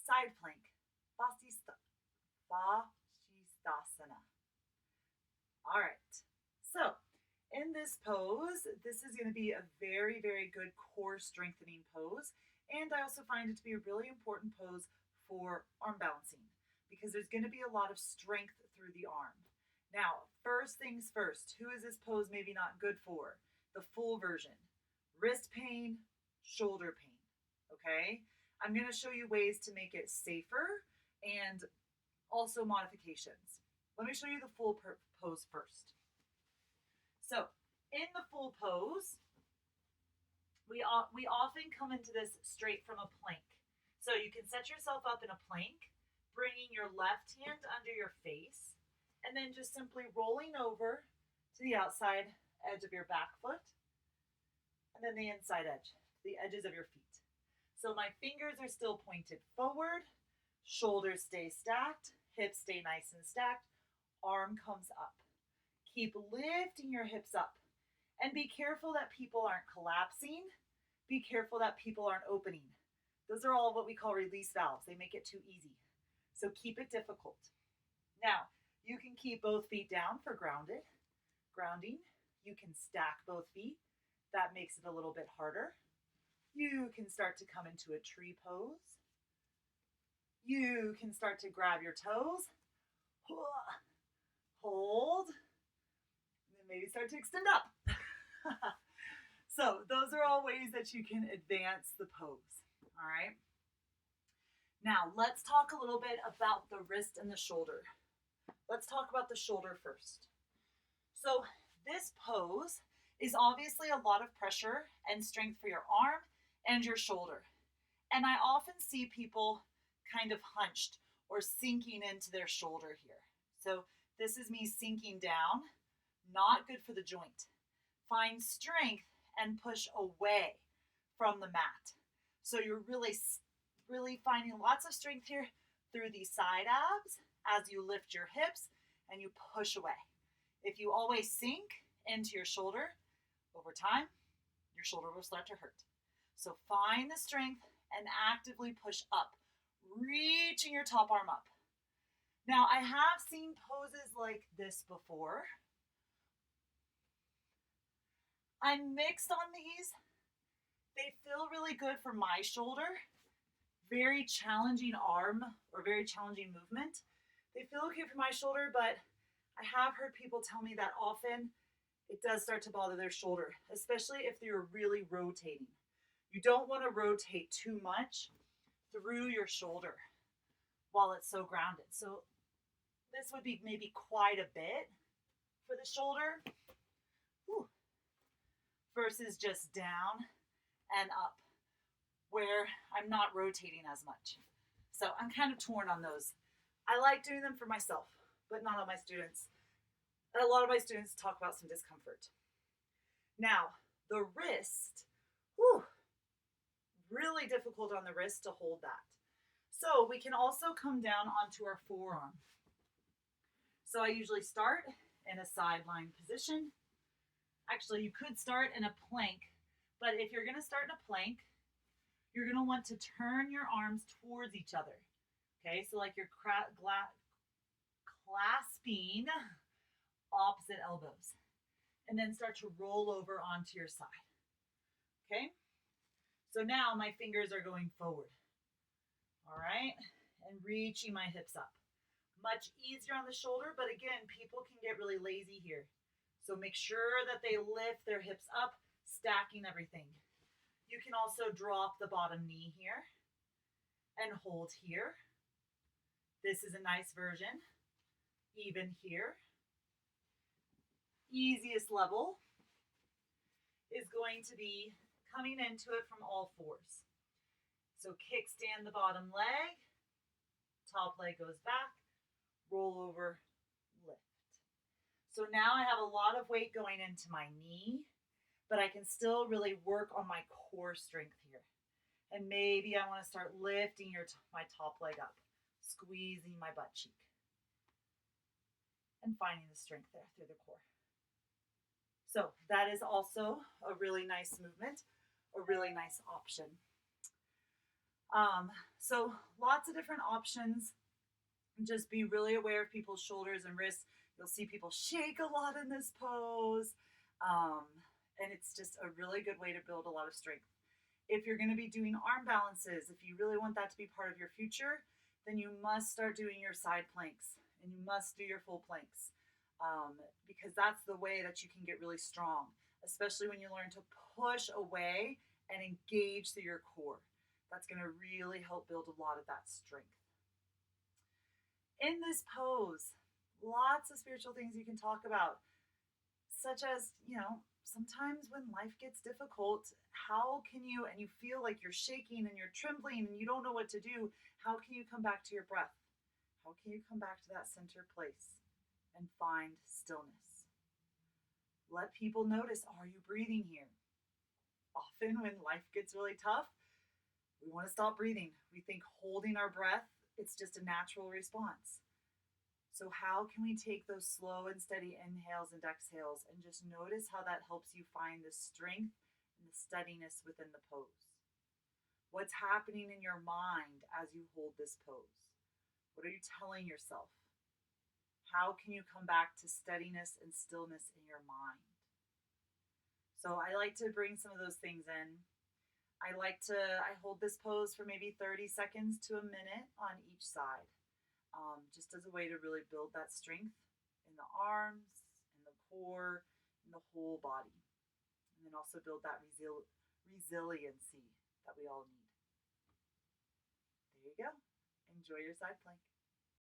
side plank, Vasisthasana. All right. So, in this pose, this is going to be a very, very good core strengthening pose. And I also find it to be a really important pose for arm balancing because there's going to be a lot of strength through the arm. Now, first things first, who is this pose maybe not good for? The full version. Wrist pain, shoulder pain. Okay? I'm going to show you ways to make it safer and also modifications. Let me show you the full pose first. So, in the full pose, we often come into this straight from a plank. So you can set yourself up in a plank, bringing your left hand under your face, and then just simply rolling over to the outside edge of your back foot, and then the inside edge, the edges of your feet. So my fingers are still pointed forward, shoulders stay stacked, hips stay nice and stacked, arm comes up. Keep lifting your hips up. And be careful that people aren't collapsing. Be careful that people aren't opening. Those are all what we call release valves. They make it too easy. So keep it difficult. Now, you can keep both feet down for grounding. You can stack both feet. That makes it a little bit harder. You can start to come into a tree pose. You can start to grab your toes. Hold. And then maybe start to extend up. So those are all ways that you can advance the pose. All right. Now let's talk a little bit about the wrist and the shoulder. Let's talk about the shoulder first. So this pose is obviously a lot of pressure and strength for your arm and your shoulder. And I often see people kind of hunched or sinking into their shoulder here. So this is me sinking down, not good for the joint. Find strength and push away from the mat. So you're really finding lots of strength here through the side abs as you lift your hips and you push away. If you always sink into your shoulder, over time, your shoulder will start to hurt. So find the strength and actively push up, reaching your top arm up. Now, I have seen poses like this before. I'm mixed on these. They feel really good for my shoulder. Very challenging arm or very challenging movement. They feel okay for my shoulder, but I have heard people tell me that often it does start to bother their shoulder, especially if you're really rotating. You don't want to rotate too much through your shoulder while it's so grounded. So this would be maybe quite a bit for the shoulder. Whew. Versus just down and up where I'm not rotating as much. So I'm kind of torn on those. I like doing them for myself, but not all my students. A lot of my students talk about some discomfort. Now, the wrist, really difficult on the wrist to hold that. So we can also come down onto our forearm. So I usually start in a sideline position. Actually, you could start in a plank, but if you're going to start in a plank, you're going to want to turn your arms towards each other. Okay, so like you're clasping opposite elbows, and then start to roll over onto your side. Okay, so now my fingers are going forward. All right, and reaching my hips up. Much easier on the shoulder, but again, people can get really lazy here. So make sure that they lift their hips up, stacking everything. You can also drop the bottom knee here and hold here. This is a nice version. Even here. Easiest level is going to be coming into it from all fours. So kickstand the bottom leg, top leg goes back, roll over, lift. So now I have a lot of weight going into my knee, but I can still really work on my core strength here. And maybe I want to start lifting my top leg up, squeezing my butt cheek, and finding the strength there through the core. So that is also a really nice movement, a really nice option. So lots of different options. Just be really aware of people's shoulders and wrists. You'll see people shake a lot in this pose. Um, and it's just a really good way to build a lot of strength. If you're going to be doing arm balances, if you really want that to be part of your future, then you must start doing your side planks and you must do your full planks, because that's the way that you can get really strong, especially when you learn to push away and engage through your core. That's going to really help build a lot of that strength. In this pose, lots of spiritual things you can talk about, such as, sometimes when life gets difficult, how can you, and you feel like you're shaking and you're trembling and you don't know what to do, how can you come back to your breath? How can you come back to that center place and find stillness? Let people notice, are you breathing here? Often when life gets really tough, we want to stop breathing. We think holding our breath, it's just a natural response. So, how can we take those slow and steady inhales and exhales and just notice how that helps you find the strength and the steadiness within the pose? What's happening in your mind as you hold this pose? What are you telling yourself? How can you come back to steadiness and stillness in your mind? So, I like to bring some of those things in. I hold this pose for maybe 30 seconds to a minute on each side, just as a way to really build that strength in the arms, in the core, in the whole body. And then also build that resiliency that we all need. There you go. Enjoy your side plank.